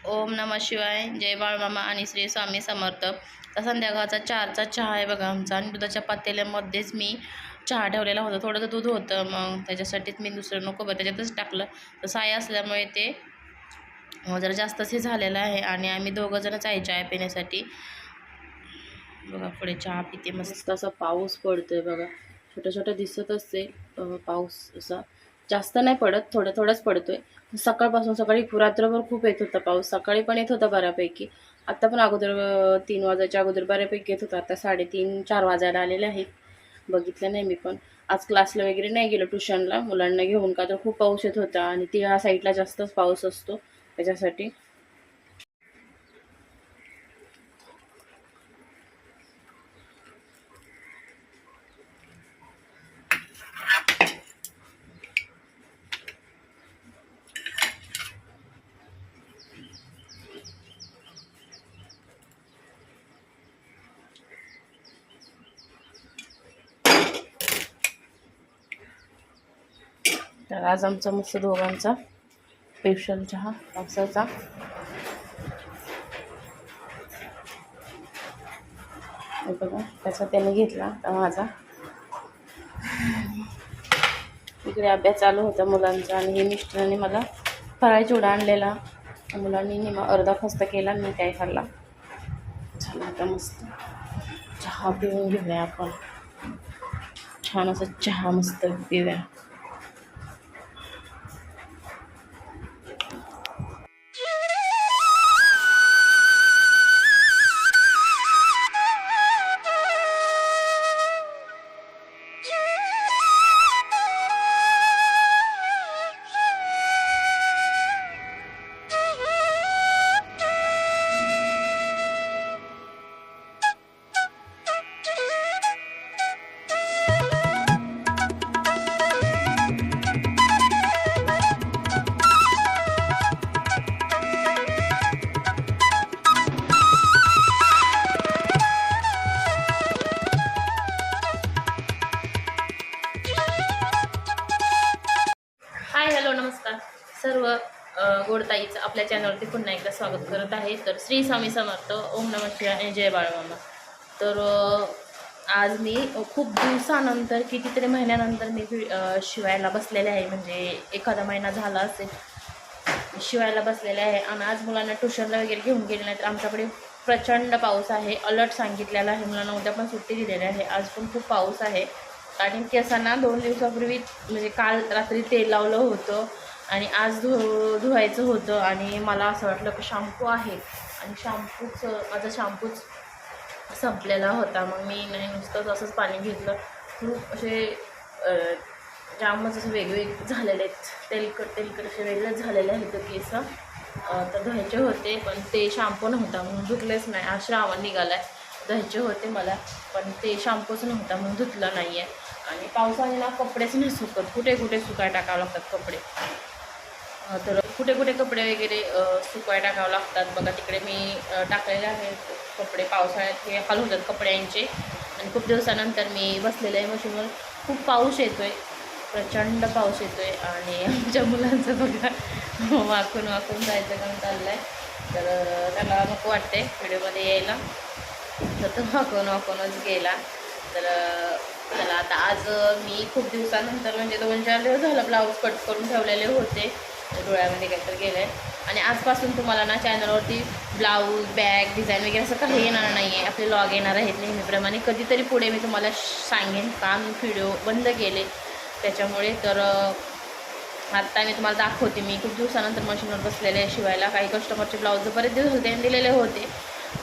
ओम नमः शिवाय. जय बाळमामा आणि श्री स्वामी समर्थ. तर संध्याकाळचा 4चा चहा आहे बघा आमचा, आणि दुधाच्या पातेल्यामध्येच मी चहा ठेवलेला होता. थोडंसं दूध होतं, मग त्याच्यासाठीच मी दुसरं नको बरं त्याच्यातच टाकलं. तर साय असल्यामुळे ते जरा जास्तच हे झालेलं आहे, आणि आम्ही दोघंजणच आहे चहा पिण्यासाठी. बघा पुढे चहा पिते. मस्त असा पाऊस पडतोय बघा, छोटा छोटा दिसत असते पाऊस. असा जास्त नाही पडत, थोडं थोडंच पडतोय. सकाळपासून सकाळी रात्रभर खूप येत होता पाऊस. सकाळी पण येत होता बऱ्यापैकी. आता पण अगोदर 3 वाजायच्या अगोदर बऱ्यापैकी येत होता. आता 3:30-4 वाजायला आलेले आहेत. बघितलं नाही मी पण. आज क्लासला वगैरे नाही गेलो, ट्युशनला मुलांना घेऊन, का तर खूप पाऊस येत होता आणि त्या साईडला जास्तच पाऊस असतो त्याच्यासाठी. तर आज आमचा मस्त दोघांचा स्पेशल चहा पावसाचा. बघा त्याचा त्याने घेतला, तर माझा इकडे अभ्यास चालू होता मुलांचा. आणि हे मिस्टरांनी मला फराळी चिवडा आणलेला, मुलांनी मग अर्धा खस्ता केला, मी काय खाल्ला. झाला आता मस्त चहा पिऊन घेऊया आपण. छान असं चहा मस्त पिऊया. हाय, हॅलो, नमस्कार सर्व गोडताईचं आपल्या चॅनलवरती पुन्हा एकदा स्वागत करत आहे. तर श्री स्वामी समर्थ, ओम नमः शिवाय आणि जय बाळमामा. तर आज मी खूप दिवसानंतर, कितीतरी महिन्यानंतर मी शिवायला बसलेले आहे. म्हणजे एखादा महिना झाला असेल शिवायला बसलेले आहे. आणि आज मुलांना ट्युशनला वगैरे घेऊन गेले नाही. तर आमच्याकडे प्रचंड पाऊस आहे, अलर्ट सांगितलेला आहे. मुलांना उद्या पण सुट्टी दिलेली आहे. आज पण खूप पाऊस आहे. आणि केसांना 2 दिवसापूर्वी म्हणजे काल रात्री तेल लावलं होतं, आणि आज धुवायचं होतं. आणि मला असं वाटलं की शॅम्पू आहे, आणि माझा शॅम्पूच संपलेला होता. मग मी नाही नुसतंच असंच पाणी घेतलं. खूप असे जामच असे वेगवेगळे झालेले आहेत, तेलकट असे वेगळेच झालेले आहेत केस. तर धुवायचे होते, पण ते शॅम्पू नव्हता म्हणून धुतलेच नाही. आज श्रावण निघाला आहे, धुवायचे होते मला, पण ते शॅम्पूच नव्हता म्हणून धुतलं नाही आहे. आणि पावसाने ना कपडेच नाही सुकत, कुठे कुठे सुकाय टाकावं लागतात कपडे. तर कुठे कुठे कपडे वगैरे सुकाय टाकावं लागतात. बघा तिकडे मी टाकलेले आहेत कपडे. पावसाळ्यात हे हाल होतात कपड्यांचे. आणि खूप दिवसानंतर मी बसलेले आहे मशीनवर. खूप पाऊस येतो आहे, प्रचंड पाऊस येतो आहे. आणि आमच्या मुलांचं बघा वाकून वाकून जायचं काम चाललं आहे. तर त्याला नको वाटते व्हिडिओमध्ये यायला, तर तो वाकूनच गेला. तर त्याला आता आज मी खूप दिवसानंतर, म्हणजे 2-4 दिवस झालं ब्लाऊज कट करून ठेवलेले होते, डोळ्यामध्ये काहीतरी गेलं आहे. आणि आजपासून तुम्हाला ना चॅनलवरती ब्लाऊज, बॅग, डिझाईन वगैरे असं काही येणार नाही आहे. आपले लॉग येणार आहेत नेहमीप्रमाणे. कधीतरी पुढे मी तुम्हाला सांगेन का मी व्हिडिओ बंद केले त्याच्यामुळे. तर आत्ता मी तुम्हाला दाखवते. मी खूप दिवसानंतर मशीनवर बसलेले आहे शिवायला. काही कस्टमरचे ब्लाऊज बरेच दिवस होते दिलेले होते,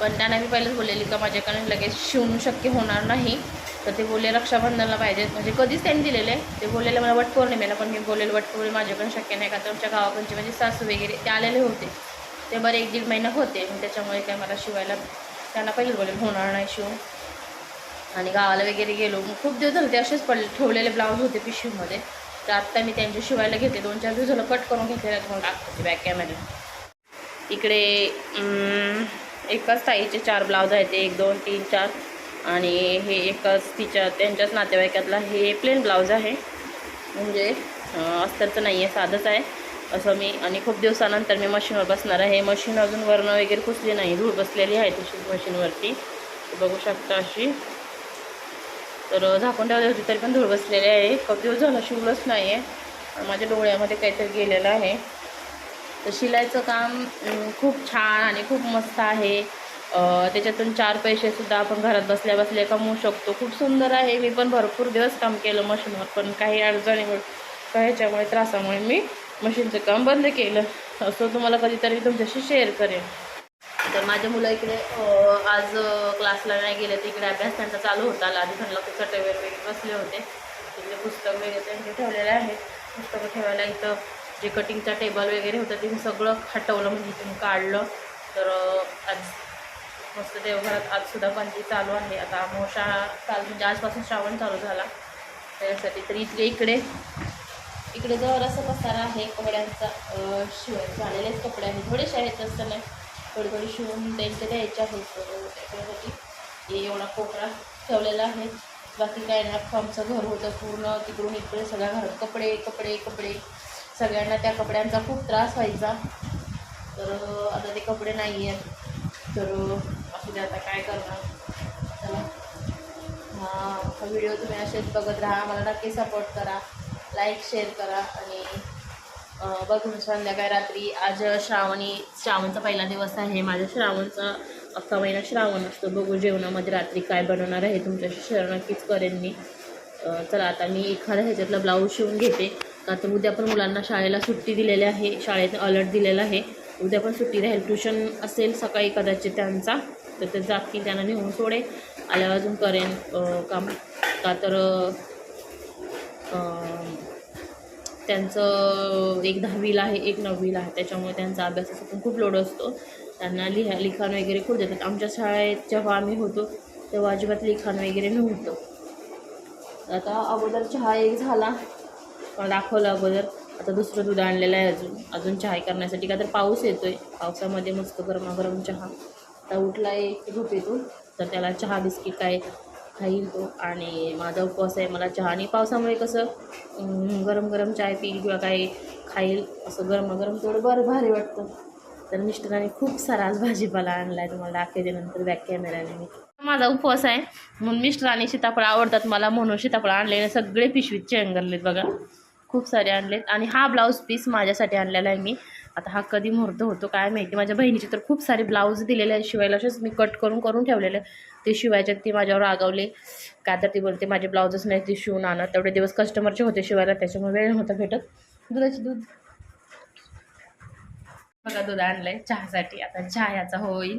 पण त्यांना मी पहिलेच बोललेली का माझ्याकडे लगेच शिवणं शक्य होणार नाही. तर ते बोलले रक्षाबंधनला पाहिजेत, म्हणजे कधीच त्यांनी दिलेले. ते बोललेले मला वटपौर्णिमेला, पण मी बोललेलं वटपौर्णिमे माझ्याकडे शक्य नाही, का तर आमच्या गावाकडचे म्हणजे सासू वगैरे ते आलेले होते. ते बरे 1-1.5 महिना होते, त्याच्यामुळे काय मला शिवायला त्यांना पहिलेच बोलेल होणार नाही शिवून. आणि गावाला वगैरे गेलो, मग खूप दिवस झाले ते असेच ठेवलेले ब्लाऊज होते पिशवीमध्ये. तर आत्ता मी त्यांचे शिवायला घेते. 2-4 दिवस झालं कट करून घेतलेलं, मग दाखवते बॅक कॅमेरा. इकडे एकाच ताईचे 4 ब्लाऊज आहेत, 1, 2, 3, 4. आणि हे एकच त्यांच्याच नातेवाईकातला हे प्लेन ब्लाऊज आहे, म्हणजे अस्तरचं नाही आहे, साधंच आहे. असं मी, आणि खूप दिवसानंतर मी मशीनवर बसणार आहे. मशीन अजून वरणं वगैरे पुसली नाही, धूळ बसलेली आहे तशीच मशीनवरती, बघू शकता अशी. तर झाकून ठेवली होती तरी पण धूळ बसलेली आहे. खूप दिवस झाला शिवलंच नाही आहे, माझ्या डोळ्यामध्ये काहीतरी गेलेलं आहे. तर शिलाईचं काम खूप छान आणि खूप मस्त आहे. त्याच्यातून 4 पैसेसुद्धा आपण घरात बसल्या बसल्या कमवू शकतो. खूप सुंदर आहे. मी पण भरपूर दिवस काम केलं मशीनवर, पण काही अडचणीमुळे, काही ह्याच्यामुळे, त्रासामुळे मी मशीनचं काम बंद केलं. असं तुम्हाला कधीतरी तुमच्याशी शेअर करेन. तर माझे मुलं इकडे आज क्लासला नाही गेले, तर इकडे अभ्यास त्यांचा चालू होता. आधी त्यांना ते चटईवर वगैरे बसले होते. तिकडे पुस्तक वगैरे त्यांचे ठेवलेले आहेत. पुस्तकं ठेवायला इथं जे कटिंगचा टेबल वगैरे होतं ते मी सगळं हटवलं, म्हणजे इथून काढलं. तर आज मस्त देवघरात आजसुद्धा पंथी चालू आहे. आता अमावस्या चालू, म्हणजे आजपासून श्रावण चालू झाला त्यासाठी. तर इकडे जर असं पसारा आहे कपड्यांचा, शिवाय झालेलेच कपडे आहेत, थोडेसे आहेत असं नाही, थोडी शिवून त्यांचे द्यायचे आहेत. त्याच्यासाठी हे एवढा कोपरा ठेवलेला आहे. बाकी काय नाही, आमचं घर होतं पूर्ण, तिकडून इकडे सगळ्या घरात कपडे कपडे कपडे, सगळ्यांना त्या कपड्यांचा खूप त्रास व्हायचा. तर आता ते कपडे नाही आहेत, तर असू दे, आता काय करणार. चला, हा व्हिडिओ तुम्ही असेच बघत राहा, मला नक्की सपोर्ट करा, लाईक शेअर करा. आणि बघून संध्याकाळी रात्री, आज श्रावणचा पहिला दिवस आहे. माझ्या श्रावणचा अख्खा महिना श्रावण असतो. बघू जेवणामध्ये रात्री काय बनवणार आहे, तुमच्याशी शेअर नक्कीच करेन मी. चला, आता मी एखाद्या ह्याच्यातला ब्लाऊज शिवून घेते, का तर उद्या पण मुलांना शाळेला सुट्टी दिलेली आहे, शाळेत अलर्ट दिलेला आहे. उद्या पण सुट्टी राहील, ट्युशन असेल सकाळी कदाचित त्यांचा, तर ते जातील, त्यांना नेऊन सोडे, आल्यावर अजून करेन काम. का तर त्यांचं एक 10वीला आहे, एक 9वीला आहे, त्याच्यामुळे त्यांचा अभ्यासाचा पण खूप लोड असतो. त्यांना लिखाण वगैरे खूप देतात. आमच्या शाळेत जेव्हा आम्ही होतो तेव्हा अजिबात लिखाण वगैरे नव्हतं. आता अगोदर चहा एक झाला, दाखवलं अगोदर. आता दुसरं दूध आणलेलं आहे अजून चहा करण्यासाठी, का तर पाऊस येतो आहे, पावसामध्ये मस्त गरमागरम चहा. आता उठला आहे झोपेतून, तर त्याला चहा बिस्किट काय खाईल तो. आणि माझा उपवास आहे, मला चहा, आणि पावसामुळे कसं गरम गरम चाय पिईल किंवा काही खाईल, असं गरमागरम तेवढं बरं भारी वाटतं. तर मिस्टरांनी खूप सारा आज भाजीपाला आणला आहे, तुम्हाला दाखवते नंतर बॅक कॅमेऱ्याने. मी माझा उपवास आहे म्हणून मिस्टरांनी सीताफळ आवडतात मला, म्हणून सीताफळ आणलेले सगळे पिशवीत चेंगरलेत बघा, खूप सारे आणलेत. आणि हा ब्लाऊज पीस माझ्यासाठी आणलेला आहे मी. आता हा कधी मुहूर्त होतो काय माहिती. माझ्या बहिणीचे तर खूप सारे ब्लाऊज दिलेले आहेत शिवायला, असेच मी कट करून ठेवलेले. ते शिवायचे, ते माझ्यावर रागावले, का तर ती बोलते माझे ब्लाऊजच नाही ते शिवून आणत. तेवढे दिवस कस्टमरचे होते शिवायला, त्याच्यामुळे वेळ नव्हता भेटत. दूध बघा, दूध आणलं आहे चहासाठी, आता चहा ह्याचा होईल.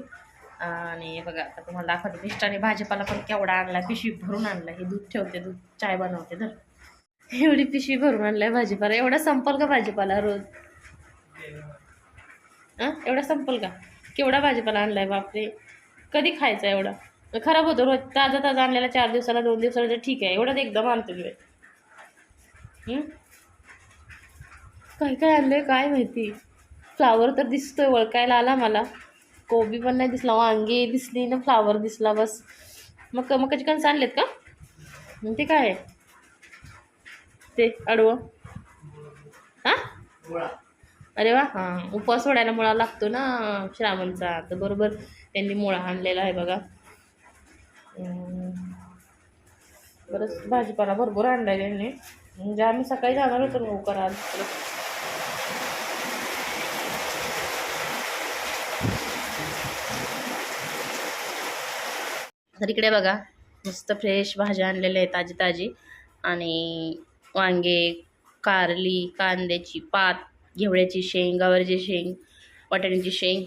आणि बघा, आता तुम्हाला दाखवते. मिस्टरांनी भाजीपाला पण केवढा आणला, पिशवी भरून आणला. हे दूध ठेवते, दूध चाय बनवते. तर एवढी पिशवी भरून आणलाय भाजीपाला. एवढा संपल का भाजीपाला रोज? एवढा संपल का? केवढा भाजीपाला आणलाय बापरे, कधी खायचा एवढा? खराब होतो रोज. ताजा आणलेला 4 दिवसाला 2 दिवसाला तर ठीक आहे, एवढाच एकदम आणतो तुम्ही. काय आणलंय काय माहिती. फ्लावर तर दिसतोय, ओळखायला आला मला. कोबी पण नाही दिसला, वांगी दिसली ना, फ्लावर दिसला बस. मग मकाची कणसं आणलेत का? ते काय आहे ते अडवं? अरे वा, हां, उपवास सोडायला मुळा लागतो ना श्रावणचा, तर बरोबर त्यांनी मुळा आणलेला आहे बघा. बरंच भाजीपाला भरपूर आणलाय त्यांनी, म्हणजे आम्ही सकाळी जाणार होतो लवकर आज. तर इकडे बघा, मस्त फ्रेश भाज्या आणलेल्या आहेत, ताजी. आणि वांगे, कारली, कांद्याची पात, घेवड्याची शेंग, गवारीची शेंग, वाटाण्याची शेंग,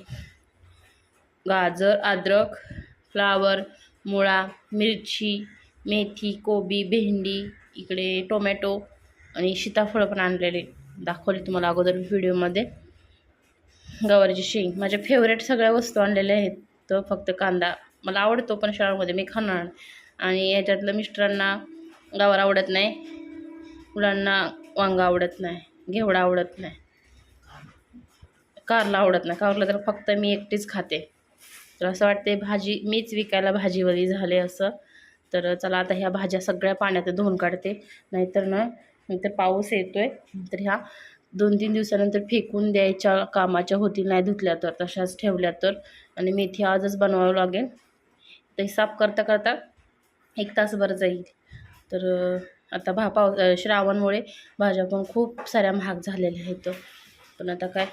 गाजर, अद्रक, फ्लावर, मुळा, मिरची, मेथी, कोबी, भेंडी, इकडे टोमॅटो आणि सीताफळ पण आणलेले, दाखवले तुम्हाला अगोदर व्हिडिओमध्ये. गवारीची शेंग, माझ्या फेवरेट सगळ्या वस्तू आणलेल्या आहेत. तर फक्त कांदा मला आवडतो, पण शाळेमध्ये मी खाणार. आणि याच्यातलं मिस्टरांना गवार आवडत नाही, मुलांना वांगा आवडत नाही, घेवडा आवडत नाही, कारला आवडत नाही. कारला तर फक्त मी एकटीच खाते. तर असं वाटते भाजी मीच विकायला भाजीवरी झाले असं. तर चला, आता ह्या भाज्या सगळ्या पाण्यात धुवून काढते, नाहीतर पाऊस येतोय, तर ह्या 2-3 दिवसानंतर फेकून द्यायच्या कामाच्या होतील, नाही धुतल्या तर, तशाच ठेवल्या तर. आणि मेथी आजच बनवावं लागेल. ते साफ करता करता 1 तासभर जाईल. तर आता श्रावणमुळे भाज्या पण खूप साऱ्या महाग झालेल्या आहेत. पण आता काय,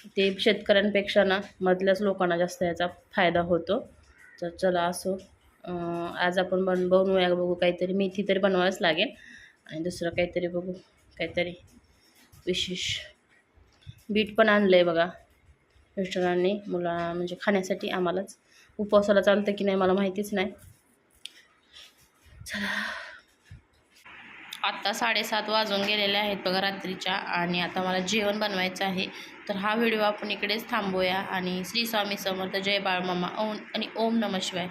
ते शेतकऱ्यांपेक्षा ना मधल्याच लोकांना जास्त याचा फायदा होतो. तर चला असो, आज आपण बनवूया, बघू काहीतरी. मेथी तरी बनवावंच लागेल आणि दुसरं काहीतरी बघू, काहीतरी विशेष. बीट पण आणलं आहे बघा मिस्टरांनी, म्हणजे खाण्यासाठी. आम्हालाच उपवासाला चालतं की नाही मला माहितीच नाही. चला, आत्ता 7:30 वाजून गेलेले आहेत बघा रात्रीच्या, आणि आता मला जेवण बनवायचं आहे. तर हा व्हिडिओ आपण इकडेच थांबवूया. आणि श्री स्वामी समर्थ, जय बाळमामा, आणि ओम नमः शिवाय.